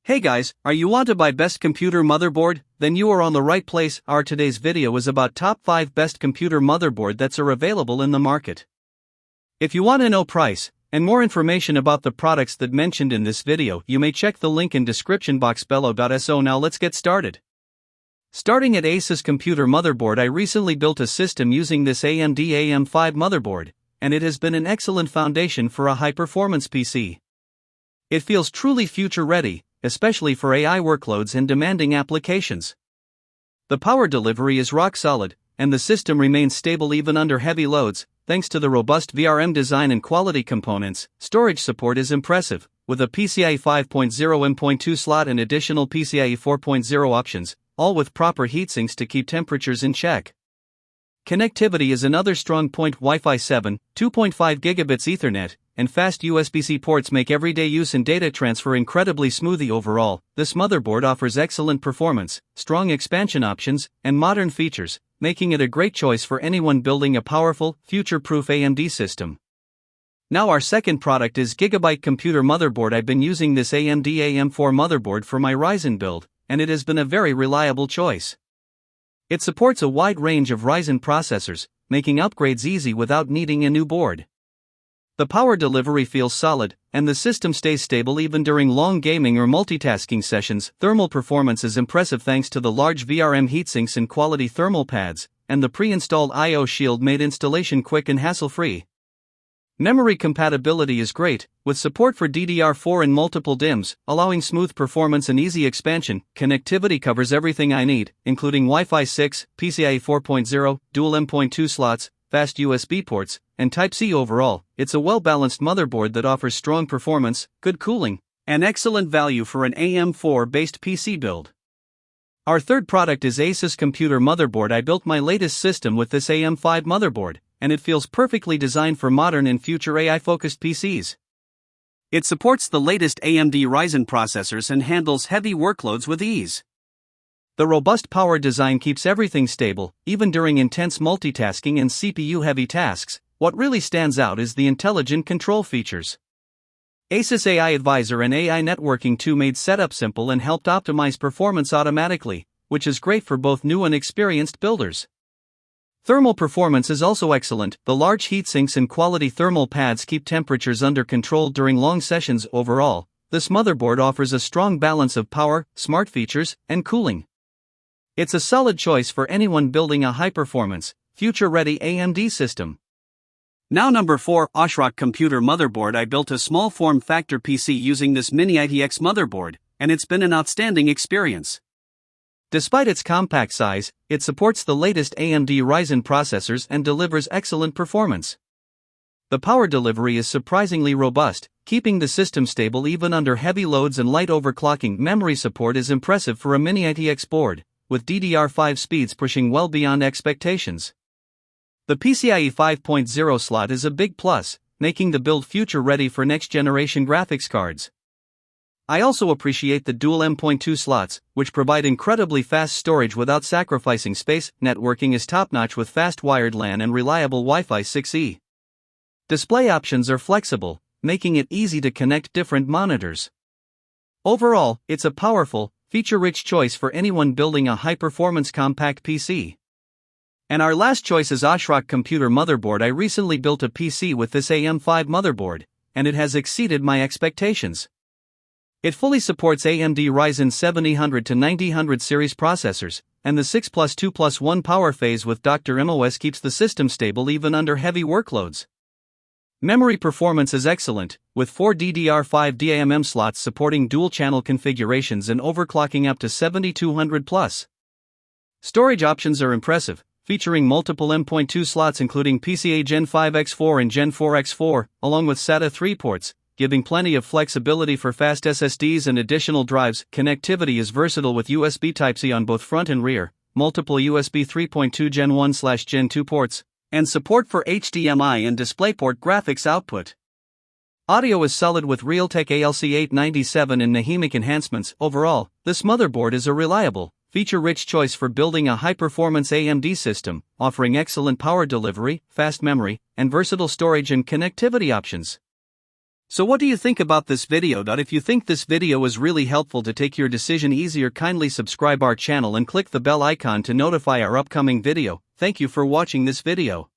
Hey guys, are you want to buy best computer motherboard? Then you are on the right place. Our today's video is about top 5 best computer motherboard that's are available in the market. If you want to know price and more information about the products that mentioned in this video, you may check the link in description box below. So now let's get started. Starting at ASUS computer motherboard, I recently built a system using this AMD AM5 motherboard, and it has been an excellent foundation for a high-performance PC. It feels truly future-ready, especially for AI workloads and demanding applications. The power delivery is rock solid, and the system remains stable even under heavy loads, thanks to the robust VRM design and quality components. Storage support is impressive, with a PCIe 5.0 M.2 slot and additional PCIe 4.0 options, all with proper heatsinks to keep temperatures in check. Connectivity is another strong point. Wi-Fi 7, 2.5 gigabits Ethernet, and fast USB-C ports make everyday use and data transfer incredibly smoothly. Overall, this motherboard offers excellent performance, strong expansion options, and modern features, making it a great choice for anyone building a powerful, future-proof AMD system. Now our second product is Gigabyte computer motherboard. I've been using this AMD AM4 motherboard for my Ryzen build, and it has been a very reliable choice. It supports a wide range of Ryzen processors, making upgrades easy without needing a new board. The power delivery feels solid, and the system stays stable even during long gaming or multitasking sessions. Thermal performance is impressive thanks to the large VRM heatsinks and quality thermal pads, and the pre-installed I/O shield made installation quick and hassle-free. Memory compatibility is great, with support for DDR4 and multiple DIMMs, allowing smooth performance and easy expansion. Connectivity covers everything I need, including Wi-Fi 6, PCIe 4.0, dual M.2 slots, fast USB ports, and Type-C. Overall, it's a well-balanced motherboard that offers strong performance, good cooling, and excellent value for an AM4-based PC build. Our third product is ASUS computer motherboard. I built my latest system with this AM5 motherboard, and it feels perfectly designed for modern and future AI-focused PCs. It supports the latest AMD Ryzen processors and handles heavy workloads with ease. The robust power design keeps everything stable, even during intense multitasking and CPU-heavy tasks. What really stands out is the intelligent control features. ASUS AI Advisor and AI Networking 2 made setup simple and helped optimize performance automatically, which is great for both new and experienced builders. Thermal performance is also excellent. The large heatsinks and quality thermal pads keep temperatures under control during long sessions. Overall, this motherboard offers a strong balance of power, smart features, and cooling. It's a solid choice for anyone building a high-performance, future-ready AMD system. Now number 4, ASUS computer motherboard. I built a small form factor PC using this mini ITX motherboard, and it's been an outstanding experience. Despite its compact size, it supports the latest AMD Ryzen processors and delivers excellent performance. The power delivery is surprisingly robust, keeping the system stable even under heavy loads and light overclocking. Memory support is impressive for a mini ITX board, with DDR5 speeds pushing well beyond expectations. The PCIe 5.0 slot is a big plus, making the build future-ready for next-generation graphics cards. I also appreciate the dual M.2 slots, which provide incredibly fast storage without sacrificing space. Networking is top-notch with fast wired LAN and reliable Wi-Fi 6E. Display options are flexible, making it easy to connect different monitors. Overall, it's a powerful, feature-rich choice for anyone building a high-performance compact PC. And our last choice is ASUS computer motherboard. I recently built a PC with this AM5 motherboard, and it has exceeded my expectations. It fully supports AMD Ryzen 7000 to 9000 series processors, and the 6+2+1 power phase with Dr. MOS keeps the system stable even under heavy workloads. Memory performance is excellent, with 4 DDR5 DIMM slots supporting dual-channel configurations and overclocking up to 7200+. Storage options are impressive, featuring multiple M.2 slots including PCIe Gen 5 X4 and Gen 4 X4, along with SATA 3 ports, giving plenty of flexibility for fast SSDs and additional drives. Connectivity is versatile with USB Type-C on both front and rear, multiple USB 3.2 Gen 1/Gen 2 ports, and support for HDMI and DisplayPort graphics output. Audio is solid with Realtek ALC897 and Nahimic enhancements. Overall, this motherboard is a reliable, feature-rich choice for building a high-performance AMD system, offering excellent power delivery, fast memory, and versatile storage and connectivity options. So what do you think about this video? If you think this video was really helpful to take your decision easier, kindly subscribe our channel and click the bell icon to notify our upcoming video. Thank you for watching this video.